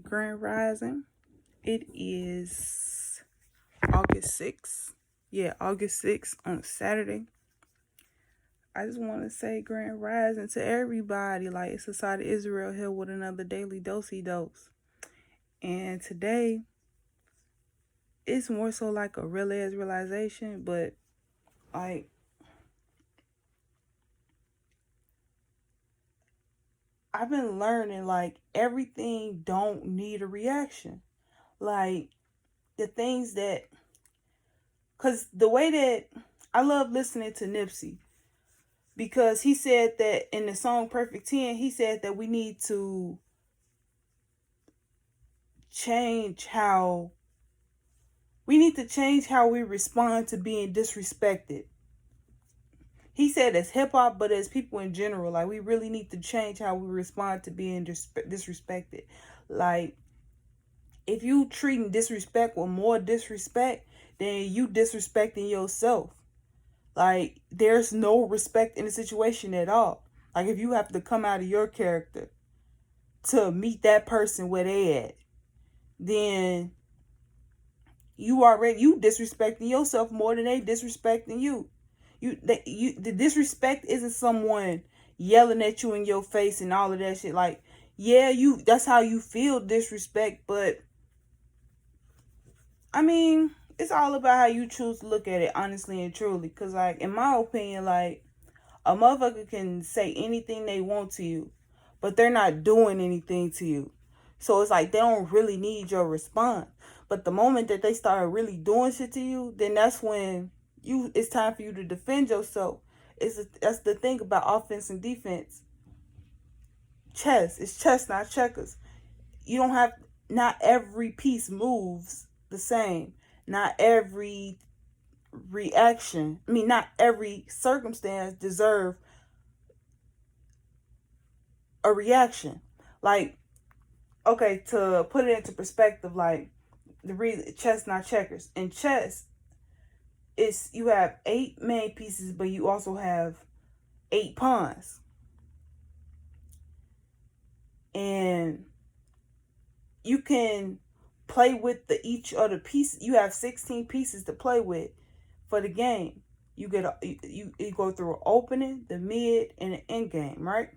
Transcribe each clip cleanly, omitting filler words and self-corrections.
Grand Rising. It is August 6th. Yeah, August 6th on Saturday. I just want to say Grand Rising to everybody. Like, it's Society Israel here with another daily dosey dose. And today, it's more so like a real ass realization, but like, I've been learning like everything don't need a reaction. Like, the things that, because the way that I love listening to Nipsey, because he said that in the song Perfect 10, he said that we need to change how we respond to being disrespected. He said as hip hop, but as people in general, like we really need to change how we respond to being disrespected. Like, if you treating disrespect with more disrespect, then you disrespecting yourself. Like, there's no respect in the situation at all. Like, if you have to come out of your character to meet that person where they at, then you disrespecting yourself more than they disrespecting you. The disrespect isn't someone yelling at you in your face and all of that shit. Like, yeah, that's how you feel disrespect, but I mean, it's all about how you choose to look at it, honestly and truly. Cause like, in my opinion, like, a motherfucker can say anything they want to you, but they're not doing anything to you. So it's like they don't really need your response. But the moment that they start really doing shit to you, then that's when it's time for you to defend yourself. That's the thing about offense and defense. Chess. It's chess, not checkers. You don't have Not every piece moves the same. Not every not every circumstance deserve a reaction. Like, okay, to put it into perspective, like the reason chess not checkers. In chess, it's you have 8 main pieces, but you also have 8 pawns. And you can play with each other piece. You have 16 pieces to play with for the game. You go through an opening, the mid, and the end game, right?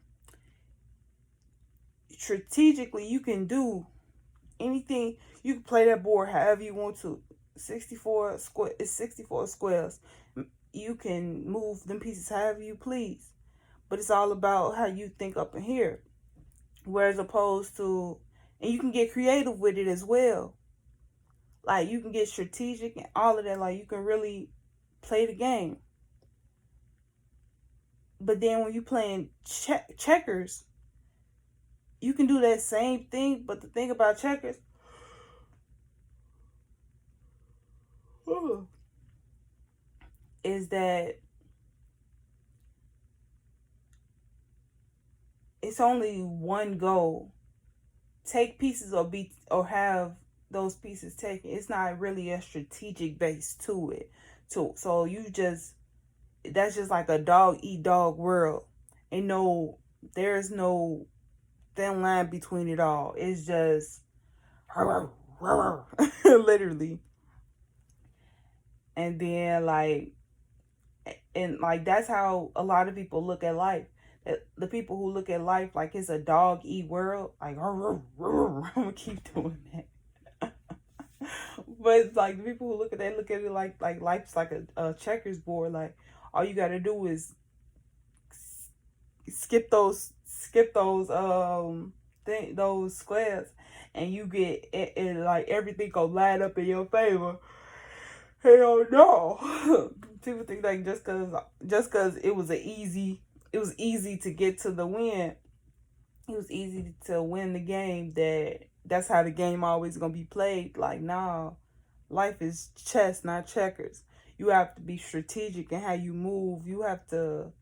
Strategically, you can do anything. You can play that board however you want to. 64 square. It's 64 squares. You can move them pieces however you please, but it's all about how you think up in here. Whereas opposed to, and you can get creative with it as well. Like, you can get strategic and all of that. Like, you can really play the game. But then when you playing checkers, you can do that same thing. But the thing about checkers, is that it's only one goal. Take pieces or have those pieces taken. It's not really a strategic base to it. So that's just like a dog eat dog world. And there's no thin line between it all. It's just literally. And then that's how a lot of people look at life. The people who look at life like it's a dog eat world, like I'm gonna keep doing that. But it's like the people who look at it like life's like a checkers board. Like, all you gotta do is skip those squares, and you get it like everything go line up in your favor. Hell no. People think like just cause it was easy to get to the win. It was easy to win the game. That's how the game always gonna be played. Like, nah, life is chess, not checkers. You have to be strategic in how you move. You have to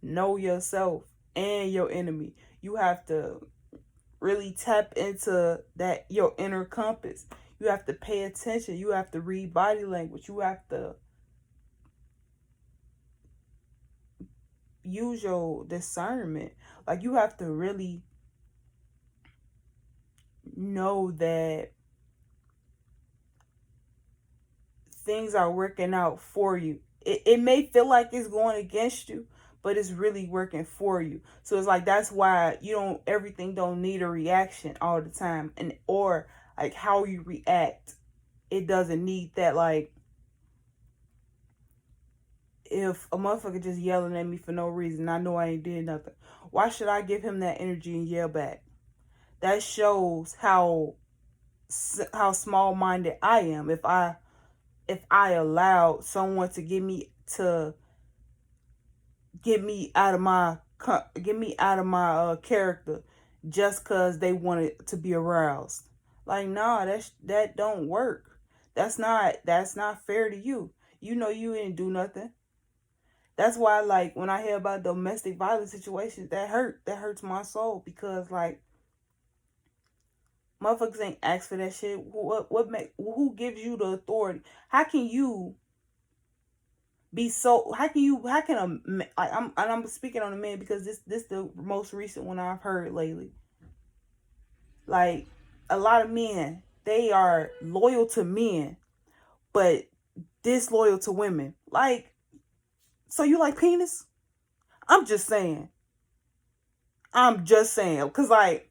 know yourself and your enemy. You have to really tap into your inner compass. You have to pay attention. You have to read body language. You have to use your discernment. Like, you have to really know that things are working out for you. It may feel like it's going against you, but it's really working for you. So it's like, that's why everything don't need a reaction all the time. And or like how you react, it doesn't need that. Like, if a motherfucker just yelling at me for no reason, I know I ain't did nothing, why should I give him that energy and yell back? That shows how small-minded I am. If I allowed someone to get me out of my character just cuz they wanted to be aroused. Like, nah, that don't work. That's not fair to you. You know you didn't do nothing. That's why, like, when I hear about domestic violence situations, that hurts my soul, because like, motherfuckers ain't asked for that shit. Who gives you the authority? How can you be so? How can I'm speaking on a man, because this the most recent one I've heard lately. Like, a lot of men, they are loyal to men, but disloyal to women. Like, so you like penis? I'm just saying, cause like,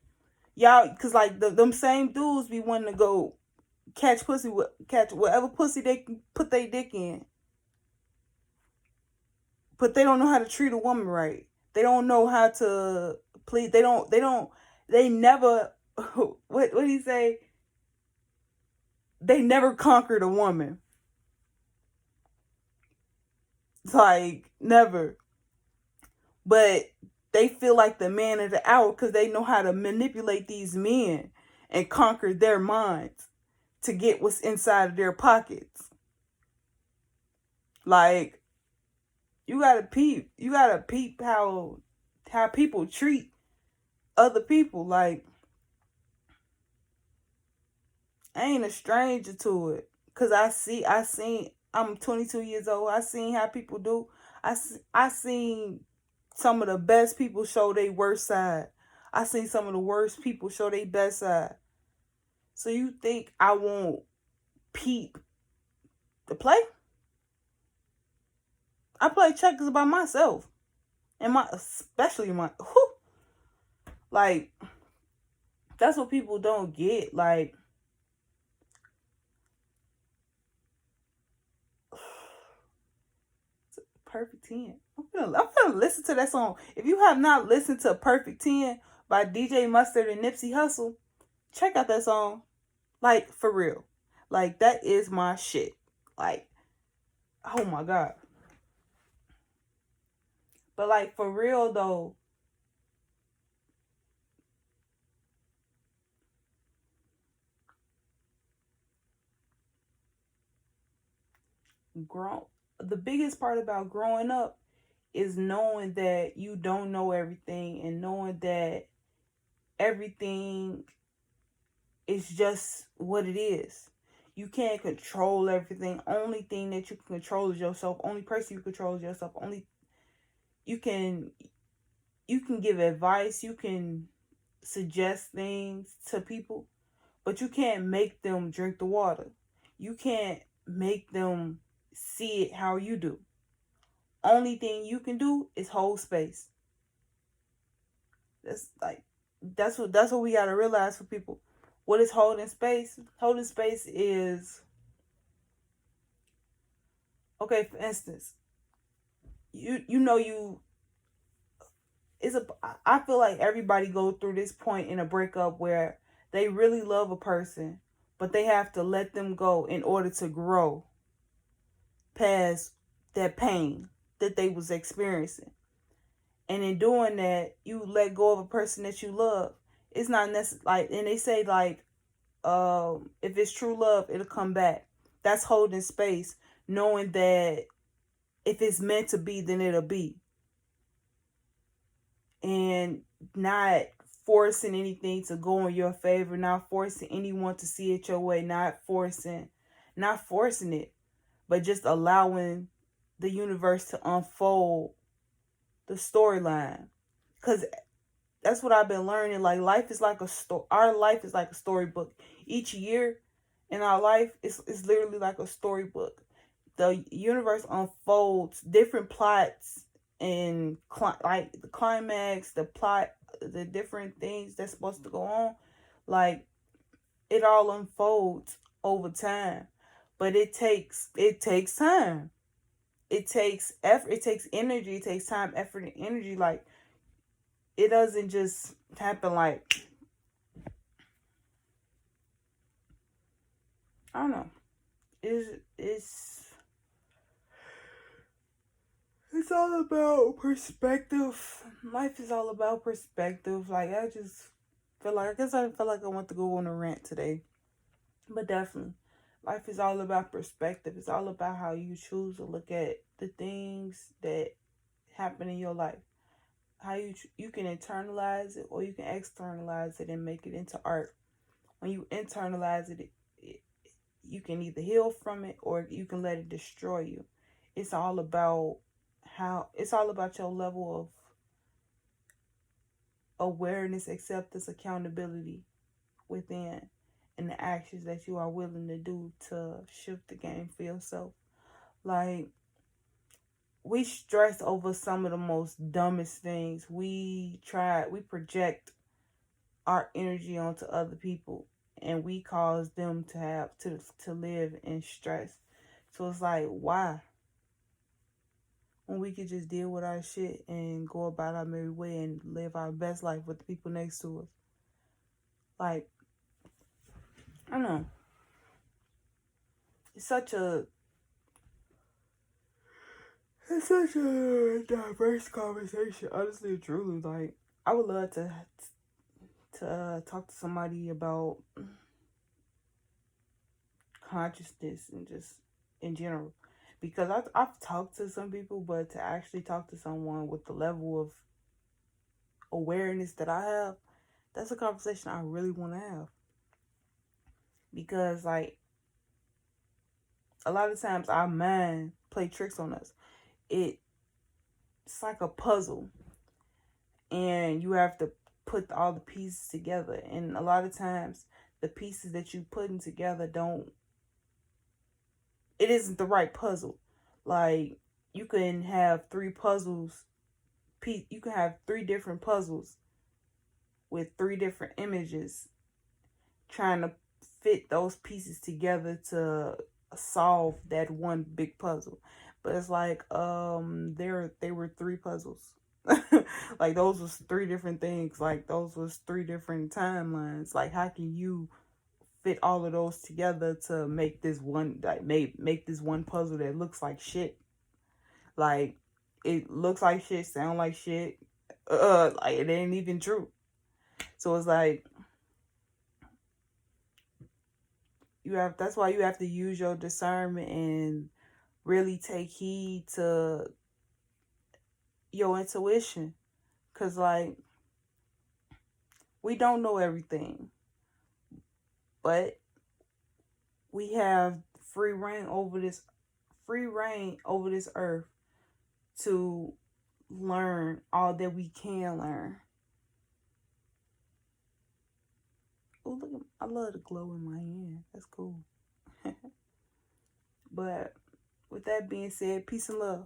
y'all, cause like them same dudes be wanting to go catch whatever pussy they can put their dick in, but they don't know how to treat a woman right. They don't know how to please. They never. What do you say? They never conquered a woman. It's like, never. But they feel like the man of the hour because they know how to manipulate these men and conquer their minds to get what's inside of their pockets. Like, you gotta peep how people treat other people. Like, I ain't a stranger to it, cause I'm 22 years old. I seen how people do. I seen some of the best people show their worst side. I seen some of the worst people show their best side. So you think I won't peep the play? I play checkers by myself, and especially like, that's what people don't get. Like, Perfect 10. I'm gonna listen to that song. If you have not listened to Perfect 10 by DJ Mustard and Nipsey Hussle, check out that song. Like, for real. Like, that is my shit. Like, oh my God. But like, for real though, the biggest part about growing up is knowing that you don't know everything, and knowing that everything is just what it is. You can't control everything. Only thing that you can control is yourself. Only person you control is yourself. Only you can give advice. You can suggest things to people, but you can't make them drink the water. You can't make them see it how you do. Only thing you can do is hold space. That's what we gotta realize for people. What is holding space? Holding space is, okay, for instance, I feel like everybody goes through this point in a breakup where they really love a person, but they have to let them go in order to grow past that pain that they was experiencing. And in doing that, you let go of a person that you love. It's not necessary. Like, and they say, like, if it's true love, it'll come back. That's holding space, knowing that if it's meant to be, then it'll be. And not forcing anything to go in your favor, not forcing anyone to see it your way, not forcing it, but just allowing the universe to unfold the storyline. Because that's what I've been learning. Like, life is like a story. Our life is like a storybook. Each year in our life is literally like a storybook. The universe unfolds different plots and like the climax, the plot, the different things that's supposed to go on. Like, it all unfolds over time, but it takes time. It takes effort. It takes energy. It takes time, effort, and energy. Like, it doesn't just happen like, I don't know. It's it's all about perspective. Life is all about perspective. Like, I just feel like, I guess I feel like I want to go on a rant today. But definitely, life is all about perspective. It's all about how you choose to look at the things that happen in your life. How you can internalize it, or you can externalize it and make it into art. When you internalize it, you can either heal from it, or you can let it destroy you. It's all about it's all about your level of awareness, acceptance, accountability within, and the actions that you are willing to do to shift the game for yourself. Like, we stress over some of the most dumbest things. We project our energy onto other people, and we cause them to have to live in stress. So it's like, why? When we could just deal with our shit and go about our merry way and live our best life with the people next to us. Like, I don't know. It's such a diverse conversation. Honestly, truly, like, I would love to talk to somebody about consciousness and just in general, because I've talked to some people, but to actually talk to someone with the level of awareness that I have, that's a conversation I really want to have. Because, like, a lot of times our mind play tricks on us. It's like a puzzle, and you have to put all the pieces together. And a lot of times, the pieces that you putting together it isn't the right puzzle. Like, you can have three puzzles. You can have three different puzzles with three different images, trying to fit those pieces together to solve that one big puzzle. But it's like, they were three puzzles. Like, those was three different things. Like, those was three different timelines. Like, how can you fit all of those together to make this one, like, make this one puzzle that looks like shit? Like, it looks like shit, sound like shit. Like, it ain't even true. So it's like, that's why you have to use your discernment and really take heed to your intuition. Cause, like, we don't know everything, but we have free reign over this earth to learn all that we can learn. Oh, look, I love the glow in my hand. That's cool. But with that being said, peace and love.